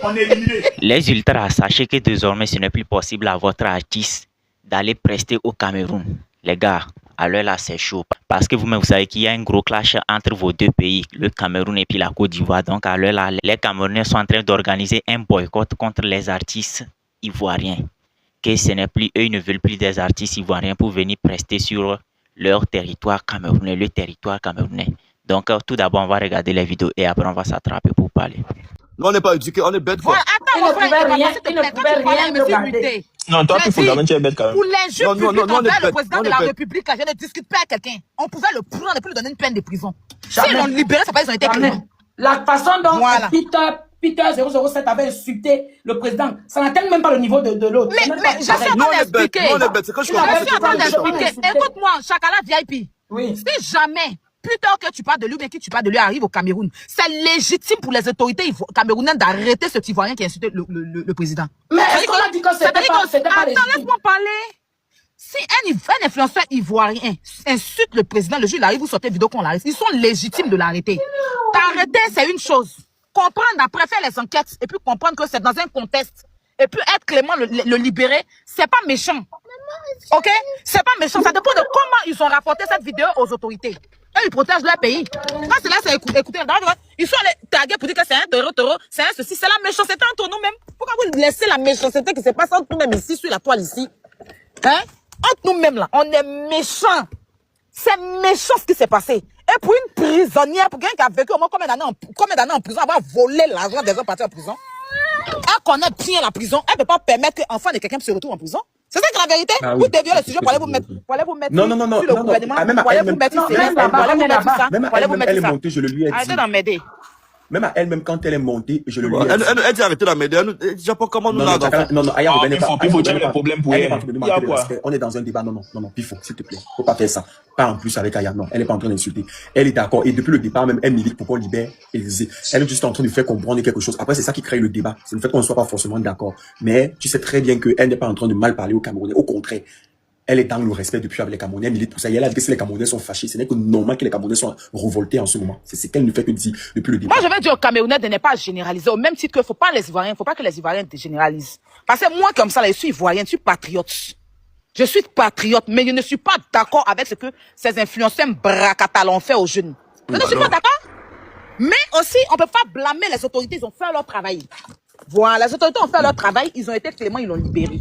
On est éliminé. Les ultras, sachez que désormais, ce n'est plus possible à votre artiste d'aller prester au Cameroun. Les gars, alors là, c'est chaud. Parce que vous-même, vous savez qu'il y a un gros clash entre vos deux pays, le Cameroun et puis la Côte d'Ivoire. Donc, alors là, les Camerounais sont en train d'organiser un boycott contre les artistes ivoiriens. Que ce n'est plus, eux, ils ne veulent plus des artistes ivoiriens pour venir prester sur leur territoire camerounais, le territoire camerounais. Donc, tout d'abord, on va regarder les vidéos et après, on va s'attraper pour parler. Nous, on n'est pas éduqués, on est bêtes, quoi. Attends, mon frère, il ne pouvait rien me regarder. Non, toi, il faut quand même, tu es bête quand même. Pour l'injure publique envers le président de la République, je ne discute pas à quelqu'un. On pouvait le prendre et puis lui donner une peine de prison. Si ils l'ont libéré, ça veut dire qu'ils ont été cléments. La façon dont Peter 007 avait insulté le président, ça n'atteint même pas le niveau de l'autre. Mais je suis en train d'expliquer. On est bêtes, c'est que je suis en train d'expliquer. Écoute-moi, Chakala VIP. Oui. Si jamais Peter que tu parles de lui, mais qui tu parles de lui arrive au Cameroun, c'est légitime pour les autorités camerounaises d'arrêter cet Ivoirien qui a insulté le président. Mais est-ce qu'on a dit que c'était pas légitime? Attends, laisse-moi parler. Si un influenceur ivoirien insulte le président, le jour il arrive, vous sortez vidéo qu'on l'arrête. Ils sont légitimes de l'arrêter. T'arrêter, c'est une chose. Comprendre après, faire les enquêtes, et puis comprendre que c'est dans un contexte. Et puis être clément, le libérer, c'est pas méchant. Ok? C'est pas méchant. Ça dépend de comment ils ont rapporté cette vidéo aux autorités. Eux, ils protègent leur pays. Quand c'est là, c'est écouter. Ils sont allés taguer pour dire que c'est un taureau, c'est un ceci. C'est la méchanceté entre nous-mêmes. Pourquoi vous laissez la méchanceté qui se passe entre nous-mêmes ici, sur la toile ici? Hein? Entre nous-mêmes là, on est méchants. C'est méchant ce qui s'est passé. Et pour une prisonnière, pour quelqu'un qui a vécu au moins combien d'années en prison, avoir volé l'argent des gens partis en prison, elle connaît bien la prison, elle ne peut pas permettre que l'enfant de quelqu'un se retrouve en prison. C'est ça qui est la vérité. Ah oui. Vous déviez le sujet pour aller vous mettre, Non, sur le gouvernement, même pour aller vous mettre ici, pour aller vous mettre ça, Même à elle-même, elle est montée, je le lui ai dit. Arrêtez d'en m'aider. Même à elle-même, quand elle est montée, je le lui ai dit. Elle dit arrêtez d'en m'aider. Elle dit pas comment nous là. Non, Aya, revenez pas. Pifo, tu as le problème pour elle. Il y a quoi? On est dans un débat. Non, Pifo, s'il te plaît. Faut pas faire ça. Pas en plus avec Aya. Non, elle est pas en train d'insulter. Elle est d'accord. Et depuis le départ, même, elle milite pour qu'on libère Élysée. Elle est juste en train de faire comprendre quelque chose. Après, c'est ça qui crée le débat. C'est le fait qu'on ne soit pas forcément d'accord. Mais tu sais très bien qu'elle n'est pas en train de mal parler aux Camerounais. Au contraire. Elle est dans le respect depuis avec les Camerounais, milite pour ça. Et elle a dit que si les Camerounais sont fâchés, ce n'est que normal que les Camerounais soient révoltés en ce moment. C'est ce qu'elle ne fait que dire depuis le début. Moi, je vais dire aux Camerounais de ne pas généraliser. Au même titre qu'il ne faut pas les Ivoiriens, il ne faut pas que les Ivoiriens généralisent. Parce que moi, comme ça, là, je suis Ivoirienne, je suis patriote. Je suis patriote, mais je ne suis pas d'accord avec ce que ces influenceurs bracatales ont fait aux jeunes. Je ne suis pas d'accord. Mais aussi, on ne peut pas blâmer les autorités, ils ont fait leur travail. Voilà, les autorités ont fait leur travail, ils ont été cléments, ils l'ont libéré.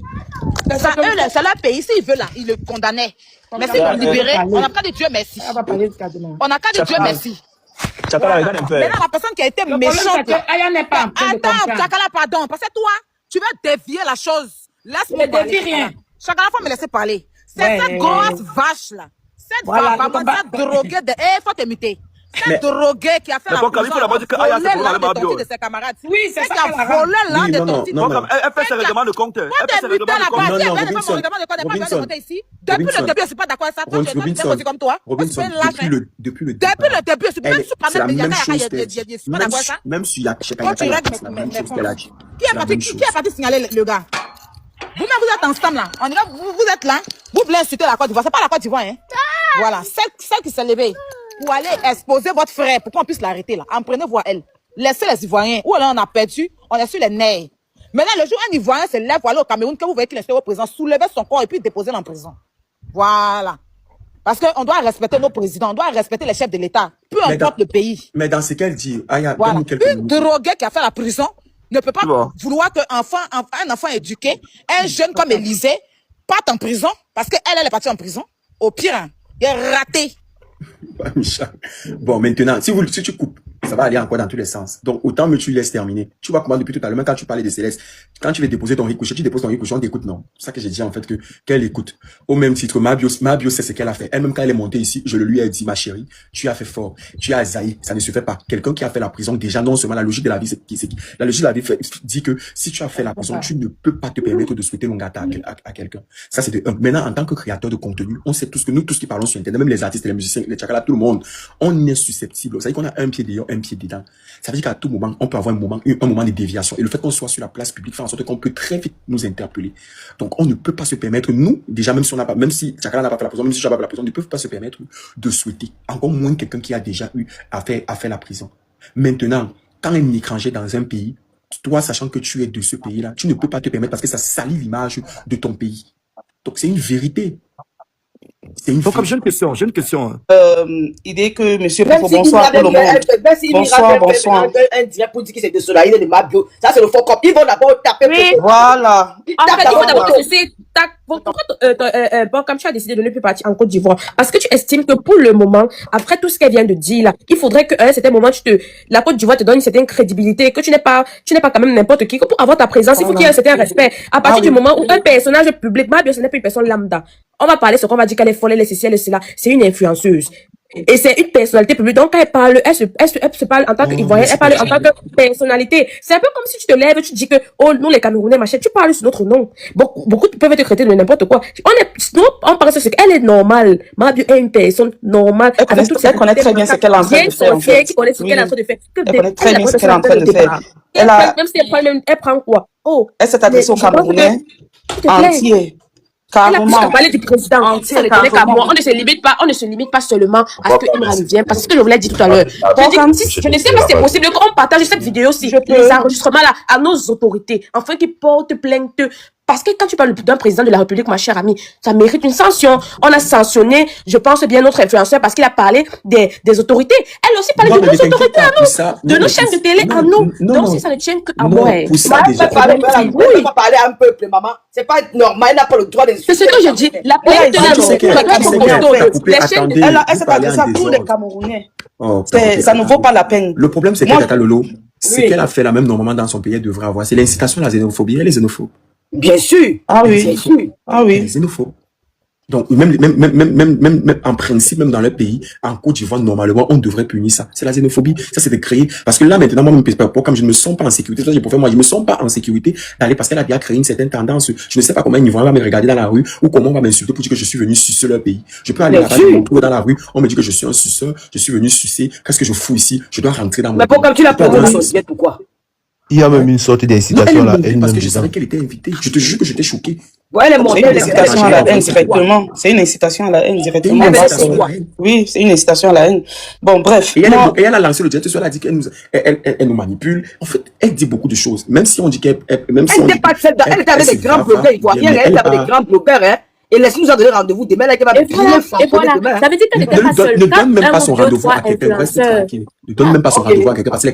C'est leur pays, s'ils veulent là, ils le condamnaient. Mais s'ils l'ont libéré, on n'a qu'à dire Dieu merci. On n'a qu'à dire Dieu merci. Chakala, regarde un peu. Maintenant, la personne qui a été méchante. Aya n'est pas en train de comprendre. Attends, Chakala, pardon. Parce que toi, tu vas dévier la chose. Laisse-moi parler. Ne dévie rien. Chakala, faut me laisser parler. C'est cette grosse vache là. Cette droguée de. Eh, faut t'imiter. Cette droguée qui a fait la prison de ses camarades. Oui, c'est ça. Qui a volé l'un des tortilles. Elle fait ses règlements de compte. Elle fait ses règlements de compte. Depuis le début, je suis pas d'accord avec ça. Toi, tu es aussi comme toi. Robinson, depuis le début, je suis même super c'est la même chose que même si la Qui est parti signaler le gars? Vous-même, vous êtes ensemble là. On dirait, vous êtes là. Vous voulez insulter la Côte d'Ivoire. C'est pas la Côte d'Ivoire, hein. Voilà. Celle qui s'est levée pour aller exposer votre frère, pour qu'on puisse l'arrêter là. En prenez voir elle. Laissez les Ivoiriens. Ou alors on a perdu, on est sur les nerfs. Maintenant, le jour où un Ivoirien se lève pour aller au Cameroun, que vous voyez qu'il est au président, soulevez son corps et puis déposer en prison. Voilà. Parce qu'on doit respecter nos présidents, on doit respecter les chefs de l'État, peu importe le pays. Mais dans ce qu'elle dit, Aya, voilà. Une droguée qui a fait la prison ne peut pas vouloir qu'un enfant éduqué, un jeune comme Élysée, parte en prison, parce qu'elle est partie en prison. Au pire, hein, il est raté. Bon, maintenant, si tu coupes, ça va aller encore dans tous les sens. Donc, autant que tu laisses terminer. Tu vois comment depuis tout à l'heure, même quand tu parlais de Céleste, quand tu veux déposer ton ricochet, tu déposes ton ricochet, on t'écoute, non. C'est ça que j'ai dit, en fait, qu'elle écoute. Au même titre, ma bio, c'est ce qu'elle a fait. Elle-même, quand elle est montée ici, je le lui ai dit, ma chérie, tu as fait fort. Tu as zaï. Ça ne se fait pas. Quelqu'un qui a fait la prison, déjà, non seulement la logique de la vie, la logique de la vie dit que si tu as fait la prison, tu ne peux pas te permettre de souhaiter longue gâteau à quelqu'un. Ça, c'est de un. Maintenant, en tant que créateur de contenu, on sait tous que nous, tous qui parlons sur Internet, même les artistes, les musiciens, les chakala, tout le monde, on est susceptible. Ça veut dire qu'on a un pied dehors, un pied dedans. Ça veut dire qu'à tout moment, on peut avoir un moment de déviation. Et le fait qu'on soit sur la place publique fait en sorte qu'on peut très vite nous interpeller. Donc, on ne peut pas se permettre, nous, déjà, même si Chakala n'a pas fait la prison, même si je n'ai pas fait la prison, on ne peut pas se permettre de souhaiter. Encore moins quelqu'un qui a déjà eu à faire la prison. Maintenant, quand un étranger dans un pays toi, sachant que tu es de ce pays-là, tu ne peux pas te permettre parce que ça salit l'image de ton pays. Donc, c'est une vérité. C'est une Donc, comme vérité. j'ai une question. Idée que monsieur Même Popo, si bonsoir tout le monde. Bonsoir, bonsoir. un direct pour dire que c'est de cela, il est de Mabio. Ça, c'est le faux cop. Ils vont d'abord taper. Oui. Voilà. En fait, il faut d'abord Voilà. laisser pourquoi comme tu as décidé de ne plus partir en Côte d'Ivoire? Parce que tu estimes que pour le moment, après tout ce qu'elle vient de dire là, il faudrait qu'à un certain moment, la Côte d'Ivoire te donne une certaine crédibilité, que tu n'es pas quand même n'importe qui, que pour avoir ta présence, il faut qu'il y ait un certain respect. À partir du moment où un personnage public, Mabio, ce n'est plus une personne lambda. On va parler ce qu'on va dire qu'elle est folle, elle est ceci, elle est cela. C'est une influenceuse. Et c'est une personnalité publique. Donc, quand elle parle, elle se parle en tant qu'Ivoirienne, elle parle en tant que personnalité. C'est un peu comme si tu te lèves, tu dis que, oh, nous, les Camerounais, machin, tu parles sur notre nom. Beaucoup peuvent te traiter de n'importe quoi. On parle sur ce qu'elle est normale. Mabio est une personne normale. Elle connaît très bien ce qu'elle est en train de faire. En fait. Qui connaît ce qu'elle est en train de faire. Elle connaît très bien ce qu'elle est en train de faire. Même si elle prend quoi? Oh. Elle s'est adressée aux Camerounais entiers. Elle a plus qu'à parler du président. Ça ne tenait qu'à moi. On ne se limite pas seulement à ce que Imran vienne. Parce que ce que je vous l'ai dit tout à l'heure. Je ne sais pas si c'est possible qu'on partage cette vidéo-ci, les enregistrements là, à nos autorités, afin qu'ils portent plainte. Parce que quand tu parles d'un président de la République, ma chère amie, ça mérite une sanction. On a sanctionné, je pense bien notre influenceur parce qu'il a parlé des autorités. Elle aussi parlait de nos autorités à nous, de nos chaînes de télé à nous. Donc si ça ne tient qu'à moi. Pour ça, déjà. Elle peut pas parler à un peuple, maman. C'est pas normal, elle n'a pas le droit d'insulter. C'est ce que je dis. La plainte de la elle s'est adressée à tous les Camerounais. Oh, Ça ne vaut pas la peine. Le problème, c'est que Tata Lolo, ce qu'elle a fait là, même normalement dans son pays, elle devrait avoir. C'est l'incitation à la xénophobie. Elle est xénophobe. Bien sûr. Ah oui. Bien sûr. Ah Elle est oui. xénophobe. Donc, même en principe, même dans le pays, en Côte d'Ivoire, normalement, on devrait punir ça. C'est la xénophobie. Ça, c'est de créer. Parce que là, maintenant, moi, comme je ne me sens pas en sécurité, ça, pour faire moi, je me sens pas en sécurité d'aller parce qu'elle a bien créé une certaine tendance. Je ne sais pas comment un Ivoirien va me regarder dans la rue ou comment on va m'insulter pour dire que je suis venu sucer leur pays. Je peux aller là-bas, me retrouver dans la rue, on me dit que je suis un suceur, je suis venu sucer. Qu'est-ce que je fous ici? Je dois rentrer dans mon Mais pays. pourquoi tu l'as Je dois pas rentrer- dit pourquoi? Il y a même une sorte Non, d'incitation à la elle haine. parce que même je savais dedans. qu'elle était invitée. Je te jure que j'étais choqué. Ouais, elle est C'est montée, une elle est incitation à la haine c'est directement. C'est une incitation à la haine directement. C'est une Donc, incitation à la haine. Oui, c'est une incitation à la haine. Bon, bref. Et moi- elle a lancé le direct, elle a dit qu'elle nous manipule. En fait, elle dit beaucoup de choses. Même si on dit même si Elle on n'était dit pas celle elle était avec des grands blogueurs ivoiriens, elle était avec des grands blogueurs, hein. Et laisse-nous en donner rendez-vous demain, elle va Et voilà, demain. ça veut dire qu'elle n'était pas seule. ne Quand donne même un pas son ou deux, rendez-vous trois à quelqu'un. Reste influenceurs. tranquille. Ne donne même pas son ok. rendez-vous à quelqu'un parce que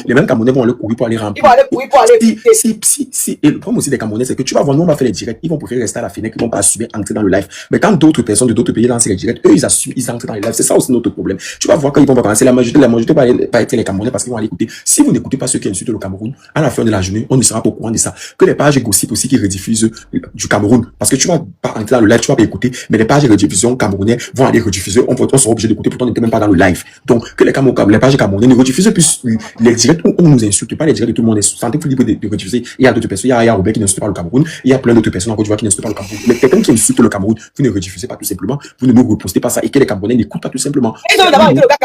les mêmes Camerounais vont le courir pour aller Ils remplir. vont aller courir pour aller écouter. Et le problème aussi des Camerounais, c'est que tu vas voir, nous on va faire les directs, ils vont préférer rester à la fenêtre, ils vont pas assumer entrer dans le live. Mais quand d'autres personnes de d'autres pays lancent les directs, eux ils assument, ils entrent dans les lives. C'est ça aussi notre problème. Tu vas voir quand ils vont commencer, la majorité va être les Camerounais parce qu'ils vont aller écouter. Si vous n'écoutez pas ceux qui insultent le Cameroun, à la fin de la journée, on ne sera pas au courant de ça. Que les pages gossip aussi qui rediffusent du Cameroun, parce que tu vas pas entrer dans le live, tu vas pas écouter, mais les pages de rediffusion camerounais vont aller rediffuser, on sera obligé d'écouter, pourtant on n'était même pas dans le live. Donc, que les pages camerounais ne rediffusent plus les directs où on nous insulte, pas les directs de tout le monde. Sentez-vous libre de rediffuser. Il y a d'autres personnes, il y a Robert qui n'insulte pas le Cameroun, il y a plein d'autres personnes en Côte d'Ivoire qui n'insultent pas le Cameroun. Mais quelqu'un qui insulte le Cameroun, vous ne rediffusez pas tout simplement, vous ne nous repostez pas ça et que les Camerounais n'écoutent pas tout simplement. Ils ont d'abord été le gars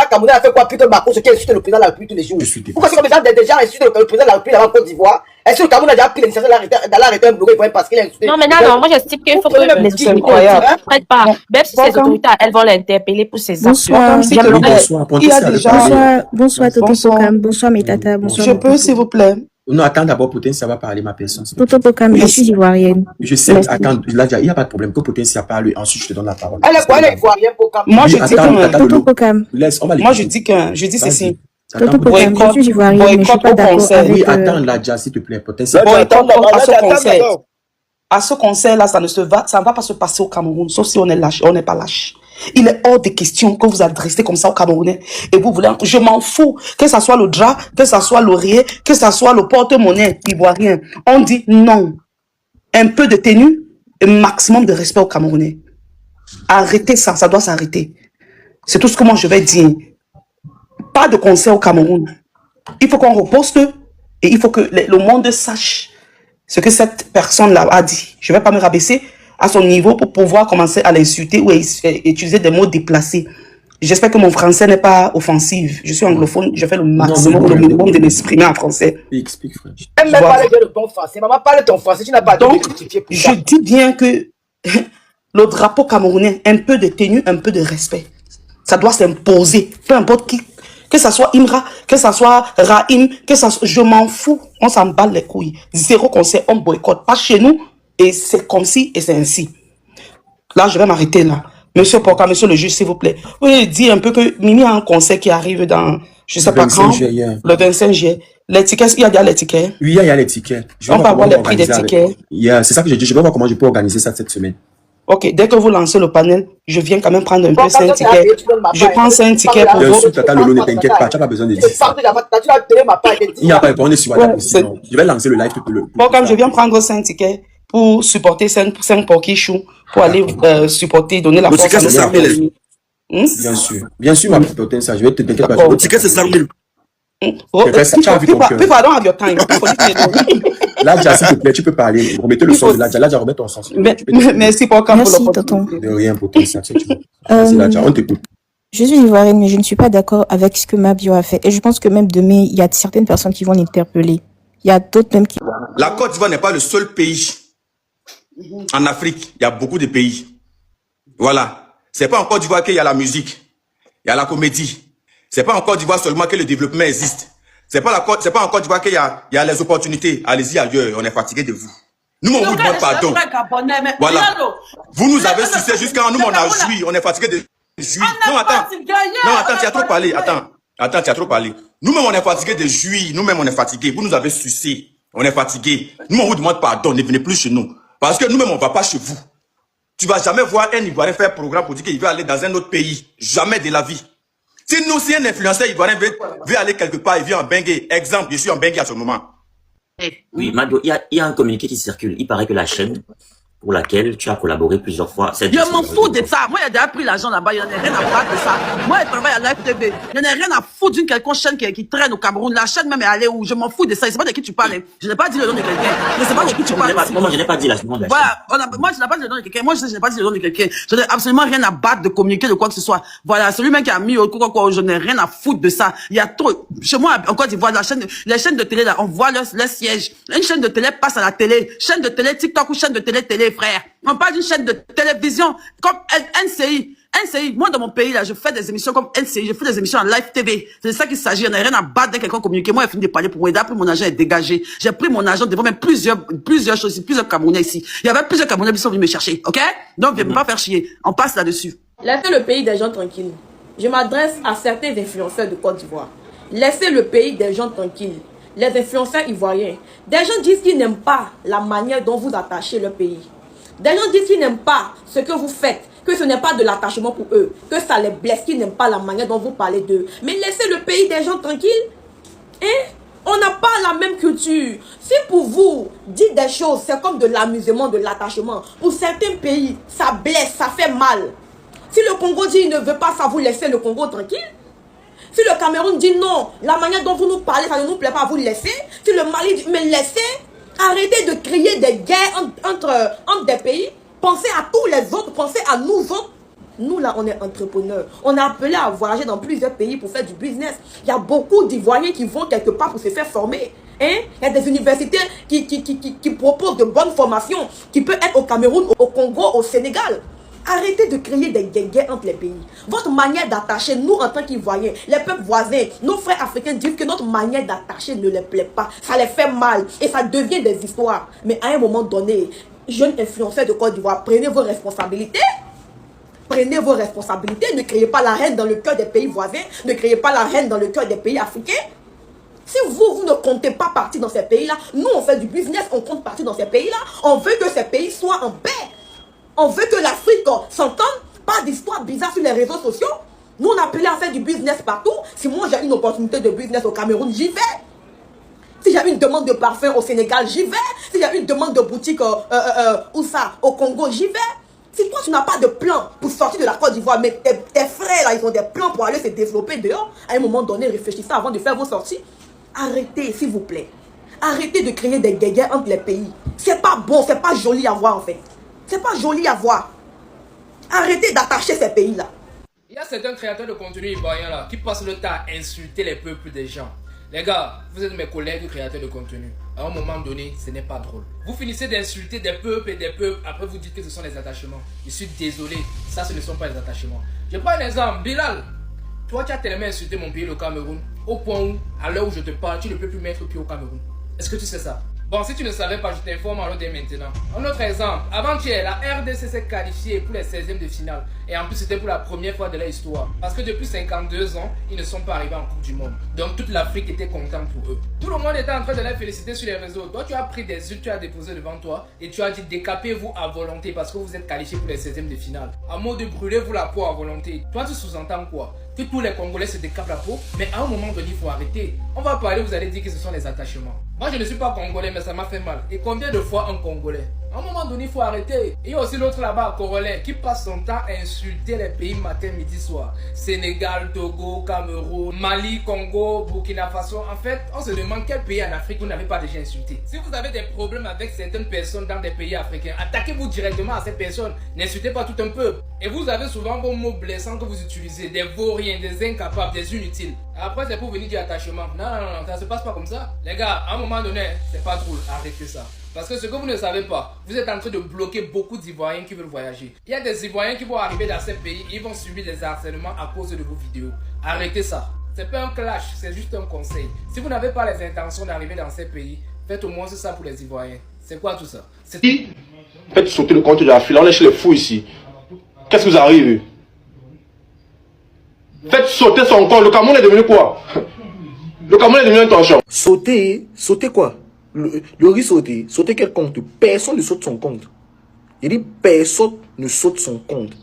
Camerounais a fait quoi? Plutôt Macron, ce qui insulte le président de la République tous les jours. Je suis Pourquoi c'est comme ça, des gens insultent le président de la République en Côte d'Ivoire? Est-ce que le Cameroun a déjà pris l'initiative d'aller arrêter un blogueur parce qu'il a insulté? Non, mais non, moi j'estime qu'il faut que les autorités incroyable. ne prêtent pas. Même si ces autorités, elles vont l'interpeller pour ses actions. Bonsoir. S'il te plaît. Bonsoir, Il y a déjà- Bonsoir Toto Bonsoir. Pokam, bonsoir mes tatas, bonsoir. Je peux, s'il vous plaît. Non, attends d'abord, Potencia va parler ma personne. Toto Pokam, je suis ivoirienne. Je sais, Merci. attends, là, il n'y a pas de problème. Que Potencia parle, ensuite je te donne la parole. Elle est quoi, elle est ivoirienne pour Cameroun? Moi, Oui, je dis attends, que, attends, Toto Lolo. Pokam, Laisse, on va moi, l'écouter. je dis ceci. Attends, Toto Pokam, boycott- je suis ivoirienne, mais je suis pas boycott au d'accord concert. avec... Oui, attends, là, déjà, s'il te plaît, Potencia. Boycott à ce concert. À ce concert-là, ça ne va pas se passer au Cameroun, sauf si on est lâche, on n'est pas lâche. Il est hors de question que vous adressez comme ça aux Camerounais. Et vous voulez, je m'en fous, que ça soit le drap, que ça soit l'oreiller, que ça soit le porte-monnaie ivoirien. On dit non. Un peu de tenue, un maximum de respect aux Camerounais. Arrêtez ça, ça doit s'arrêter. C'est tout ce que moi je vais dire. Pas de concert au Cameroun. Il faut qu'on reposte et il faut que le monde sache ce que cette personne-là a dit. Je ne vais pas me rabaisser à son niveau pour pouvoir commencer à l'insulter ou à utiliser des mots déplacés. J'espère que mon français n'est pas offensif. Je suis anglophone, je fais le maximum, non, le non. minimum de m'exprimer en français. Explique, frère. Elle m'a parlé de bon français. Maman, parle ton français, tu n'as pas Donc, de justifier pour je ça. dis bien que le drapeau camerounais, un peu de tenue, un peu de respect. Ça doit s'imposer. Peu importe qui, Que ça soit Imra, que ça soit Rahim, que ça soit... Je m'en fous. On s'en bat les couilles. Zéro conseil, on boycotte. Pas chez nous. Et c'est comme ci et c'est ainsi. Là, je vais m'arrêter là. Monsieur Porca, monsieur le juge, s'il vous plaît. Oui, dis un peu que Mimi a un conseil qui arrive dans, je sais pas quand, le 25 juillet. Les tickets, il y a déjà les tickets. Oui, il y a les tickets. On va voir les prix des tickets. C'est ça que j'ai dit. Je vais voir comment je peux organiser ça cette semaine. Ok, dès que vous lancez le panel, je viens quand même prendre un peu 5 tickets. Je prends 5 tickets pour vous. Bien sûr, Tata Lolo, ne t'inquiète pas, tu n'as pas besoin de dire ça. Il n'y a pas de problème, on est sur WhatsApp aussi. Je vais lancer le live tout le temps. Bon, comme je viens prendre 5 tickets pour supporter 5 pour Kichou, pour aller supporter, donner la force à nos amis. Bien sûr, ma petite ça, je vais te t'inquiète pas. Le ticket, c'est 5 000. People, I don't have your time. Là, s'il te plaît, tu peux parler. Remettez le son de Là, remets ton son. Merci pour tonton. De rien pour ton ça. On t'écoute. Je suis ivoirienne, mais je ne suis pas d'accord avec ce que Mabio a fait. Et je pense que même demain, il y a certaines personnes qui vont l'interpeller. Il y a d'autres même qui... La Côte d'Ivoire n'est pas le seul pays en Afrique. Il y a beaucoup de pays. Voilà. C'est pas en Côte d'Ivoire qu'il y a la musique. Il y a la comédie. C'est pas en Côte d'Ivoire seulement que le développement existe. C'est pas en Côte d'Ivoire qu'il y a les opportunités. Allez-y ailleurs, on est fatigué de vous. Nous, on vous demande pardon. Voilà. Vous nous avez sucé jusqu'à nous, on a joui. On est fatigué de jouir. Non, attends, tu as trop parlé. Attends, tu as trop parlé. Nous-mêmes, on est fatigué de jouir. Nous-mêmes, on est fatigué. Vous nous avez sucé. On est fatigué. Nous, on vous demande pardon. Ne venez plus chez nous. Parce que nous-mêmes, on ne va pas chez vous. Tu vas jamais voir un Ivoirien faire un programme pour dire qu'il veut aller dans un autre pays. Jamais de la vie. Si un influenceur ivoirien veut aller quelque part, il vient en Bengué. Exemple, je suis en Bengué à ce moment. Oui, Mabio, il y a un communiqué qui circule. Il paraît que la chaîne pour laquelle tu as collaboré plusieurs fois... Je m'en fous de ça. Moi, j'ai déjà pris l'argent là-bas. Il n'y en a rien à battre de ça. Moi, je travaille à Live TV. Il n'y en a rien à foutre d'une quelconque chaîne qui traîne au Cameroun. La chaîne même est allée où? Je m'en fous de ça. Je ne sais pas de qui tu parles. Je n'ai pas dit le nom de quelqu'un. Je ne sais pas de qui tu parles. Moi, je n'ai pas dit la chaîne. Voilà. Moi, je n'ai pas dit le nom de quelqu'un. Moi, je n'ai pas dit le nom de quelqu'un. Je n'ai absolument rien à battre de communiquer de quoi que ce soit. Voilà. Celui même qui a mis je n'ai rien à foutre de ça. Il y a trop. Chez moi, en Côte d'Ivoire, les chaînes de télé, là, on voit leur siège. Une chaîne de télé passe à la télé. Chaîne de télé TikTok ou chaîne de télé, frère. On parle d'une chaîne de télévision comme NCI. Moi, dans mon pays, là, je fais des émissions comme NCI. Je fais des émissions en Live TV. C'est de ça qu'il s'agit. Il n'y a rien à battre d'un quelqu'un communiqué. Moi, il a fini de parler pour moi. Après, mon argent est dégagé. J'ai pris mon argent devant même plusieurs choses ici, plusieurs Camerounais ici. Il y avait plusieurs Camerounais qui sont venus me chercher. OK? Donc, viens pas faire chier. On passe là-dessus. Laissez le pays des gens tranquilles. Je m'adresse à certains influenceurs de Côte d'Ivoire. Laissez le pays des gens tranquilles. Les influenceurs ivoiriens. Des gens disent qu'ils n'aiment pas la manière dont vous attachez le pays. Des gens disent qu'ils n'aiment pas ce que vous faites, que ce n'est pas de l'attachement pour eux, que ça les blesse, qu'ils n'aiment pas la manière dont vous parlez d'eux. Mais laissez le pays des gens tranquilles. Hein? On n'a pas la même culture. Si pour vous, dire des choses, c'est comme de l'amusement, de l'attachement. Pour certains pays, ça blesse, ça fait mal. Si le Congo dit qu'il ne veut pas ça, vous laissez le Congo tranquille. Si le Cameroun dit non, la manière dont vous nous parlez, ça ne nous plaît pas, vous laissez. Si le Mali dit mais laissez. Arrêtez de créer des guerres entre des pays. Pensez à tous les autres. Pensez à nous autres. Nous, là, on est entrepreneurs. On est appelés à voyager dans plusieurs pays pour faire du business. Il y a beaucoup d'Ivoiriens qui vont quelque part pour se faire former. Hein? Il y a des universités qui proposent de bonnes formations qui peuvent être au Cameroun, au Congo, au Sénégal. Arrêtez de créer des guerres entre les pays. Votre manière d'attacher, nous en tant qu'Ivoiriens, les peuples voisins, nos frères africains disent que notre manière d'attacher ne les plaît pas. Ça les fait mal et ça devient des histoires. Mais à un moment donné, jeunes influenceurs de Côte d'Ivoire, prenez vos responsabilités. Prenez vos responsabilités. Ne créez pas la haine dans le cœur des pays voisins. Ne créez pas la haine dans le cœur des pays africains. Si vous ne comptez pas partir dans ces pays-là, nous on fait du business, on compte partir dans ces pays-là. On veut que ces pays soient en paix. On veut que l'Afrique s'entende, pas d'histoires bizarres sur les réseaux sociaux. Nous, on a appelé à faire du business partout. Si moi, j'ai une opportunité de business au Cameroun, j'y vais. Si j'ai une demande de parfum au Sénégal, j'y vais. Si j'ai une demande de boutique au Congo, j'y vais. Si toi, tu n'as pas de plan pour sortir de la Côte d'Ivoire, mais tes frères, là, ils ont des plans pour aller se développer dehors, à un moment donné, réfléchissez avant de faire vos sorties. Arrêtez, s'il vous plaît. Arrêtez de créer des guerres entre les pays. C'est pas bon, c'est pas joli à voir, en fait. C'est pas joli à voir. Arrêtez d'attacher ces pays-là. Il y a certains créateurs de contenu ivoiriens là qui passent le temps à insulter les peuples des gens. Les gars, vous êtes mes collègues créateurs de contenu. À un moment donné, ce n'est pas drôle. Vous finissez d'insulter des peuples et des peuples. Après, vous dites que ce sont les attachements. Je suis désolé. Ça, ce ne sont pas les attachements. Je prends un exemple. Bilal. Toi, tu as tellement insulté mon pays, le Cameroun, au point où, à l'heure où je te parle, tu ne peux plus mettre pied au Cameroun. Est-ce que tu sais ça? Bon, si tu ne savais pas, je t'informe alors dès maintenant. Un autre exemple, avant-hier, la RDC s'est qualifiée pour les 16e de finale. Et en plus, c'était pour la première fois de leur histoire. Parce que depuis 52 ans, ils ne sont pas arrivés en Coupe du Monde. Donc toute l'Afrique était contente pour eux. Tout le monde était en train de les féliciter sur les réseaux. Toi, tu as pris des yeux, tu as déposé devant toi et tu as dit décapez-vous à volonté parce que vous êtes qualifiés pour les 16e de finale. À mot de brûlez-vous la peau à volonté. Toi, tu sous-entends quoi? Que tous les Congolais se décapent la peau, mais à un moment donné, il faut arrêter. On va parler, vous allez dire que ce sont les attachements. Moi, je ne suis pas Congolais, mais ça m'a fait mal. Et combien de fois un Congolais? À un moment donné, il faut arrêter. Et il y a aussi l'autre là-bas, Congolais, qui passe son temps à insulter les pays matin, midi, soir. Sénégal, Togo, Cameroun, Mali, Congo, Burkina Faso. En fait, on se demande quel pays en Afrique vous n'avez pas déjà insulté. Si vous avez des problèmes avec certaines personnes dans des pays africains, attaquez-vous directement à ces personnes. N'insultez pas tout un peuple. Et vous avez souvent vos mots blessants que vous utilisez, des vauriens, des incapables, des inutiles. Après, c'est pour venir dire attachement. Non, ça ne se passe pas comme ça. Les gars, à un moment donné, c'est pas drôle. Arrêtez ça. Parce que ce que vous ne savez pas, vous êtes en train de bloquer beaucoup d'Ivoiriens qui veulent voyager. Il y a des Ivoiriens qui vont arriver dans ces pays, ils vont subir des harcèlements à cause de vos vidéos. Arrêtez ça. C'est pas un clash, c'est juste un conseil. Si vous n'avez pas les intentions d'arriver dans ces pays, faites au moins ça pour les Ivoiriens. C'est quoi tout ça? Faites sauter le compte de la file, on est chez les fous ici. Qu'est-ce qui vous arrive? Faites sauter son compte. Le Cameroun est devenu quoi? Le Cameroun est devenu un torchon. Sauter quoi? Le riz sauter. Sauter quel compte? Personne ne saute son compte. Il dit personne ne saute son compte.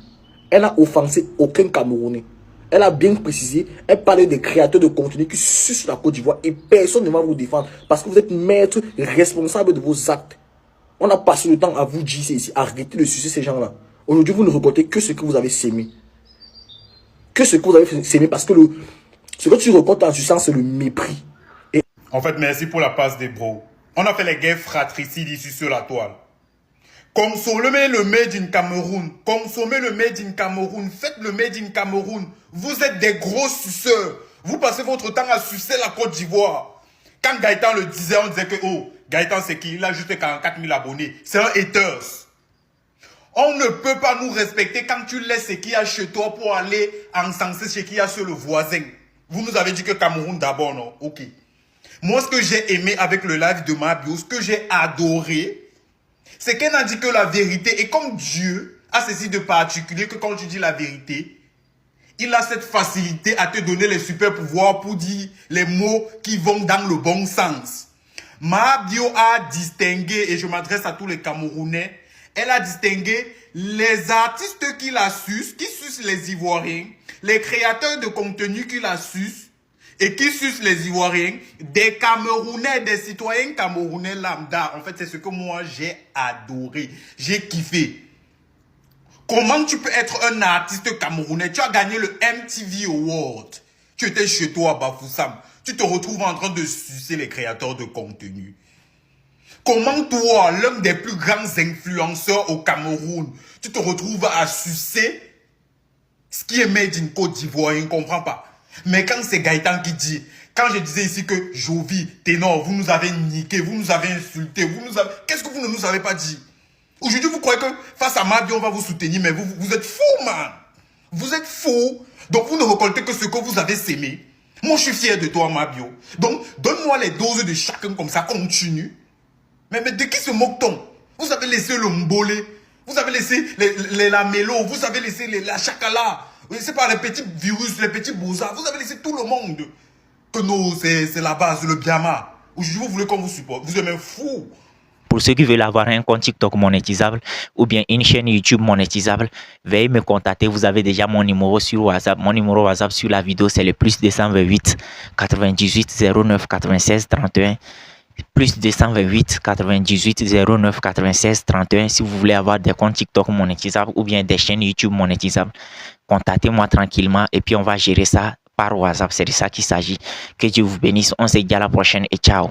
Elle n'a offensé aucun Camerounais. Elle a bien précisé, elle parlait des créateurs de contenu qui sucent la Côte d'Ivoire et personne ne va vous défendre parce que vous êtes maître responsable de vos actes. On a passé le temps à vous dire ici, arrêtez de sucer ces gens-là. Aujourd'hui, vous ne récoltez que ce que vous avez sémé. Que ce que vous avez sémé parce que ce que tu récoltes en suçant, c'est le mépris. En fait, merci pour la passe des bros. On a fait les guerres fratricides ici sur la toile. Consommez le made in Cameroun. Consommez le made in Cameroun. Faites le made in Cameroun. Vous êtes des gros suceurs. Vous passez votre temps à sucer la Côte d'Ivoire. Quand Gaëtan le disait, on disait que, oh, Gaëtan c'est qui? Il a juste 44 000 abonnés. C'est un haters. On ne peut pas nous respecter quand tu laisses ce qu'il y a chez toi pour aller encenser ce qu'il y a sur le voisin. Vous nous avez dit que Cameroun d'abord, non? Ok. Moi, ce que j'ai aimé avec le live de Mabio, ce que j'ai adoré, c'est qu'elle a dit que la vérité, et comme Dieu a ceci de particulier que quand tu dis la vérité, il a cette facilité à te donner les super pouvoirs pour dire les mots qui vont dans le bon sens. Mabio a distingué, et je m'adresse à tous les Camerounais, elle a distingué les artistes qui la sucent, qui sucent les Ivoiriens, les créateurs de contenu qui la sucent, et qui sucent les Ivoiriens, des Camerounais, des citoyens camerounais lambda. En fait, c'est ce que moi, j'ai adoré. J'ai kiffé. Comment tu peux être un artiste camerounais? Tu as gagné le MTV Award. Tu étais chez toi à Bafoussam. Tu te retrouves en train de sucer les créateurs de contenu. Comment toi, l'un des plus grands influenceurs au Cameroun, tu te retrouves à sucer ce qui est made in Côte d'Ivoire? Je ne comprends pas. Mais quand c'est Gaëtan qui dit, quand je disais ici que Jovi, Ténor, vous nous avez niqué, vous nous avez insulté, qu'est-ce que vous ne nous avez pas dit? Aujourd'hui, vous croyez que face à Mabio, on va vous soutenir, mais vous êtes fous, man. Vous êtes fous. Donc, vous ne récoltez que ce que vous avez sémé. Moi, je suis fier de toi, Mabio. Donc, donne-moi les doses de chacun comme ça, continue. Mais de qui se moque-t-on? Vous avez laissé le mbolé, vous avez laissé les lamellos, vous avez laissé la chakala. C'est pas les petits virus, les petits bousards. Vous avez laissé tout le monde. Que non, c'est la base, le biama. Aujourd'hui, vous voulez qu'on vous supporte. Vous êtes même fou. Pour ceux qui veulent avoir un compte TikTok monétisable ou bien une chaîne YouTube monétisable, veuillez me contacter. Vous avez déjà mon numéro sur WhatsApp. Mon numéro WhatsApp sur la vidéo, c'est le +228 98 09 96 31. +228 98 09 96 31. Si vous voulez avoir des comptes TikTok monétisables ou bien des chaînes YouTube monétisables, contactez-moi tranquillement et puis on va gérer ça par WhatsApp. C'est de ça qu'il s'agit. Que Dieu vous bénisse. On se dit à la prochaine et ciao.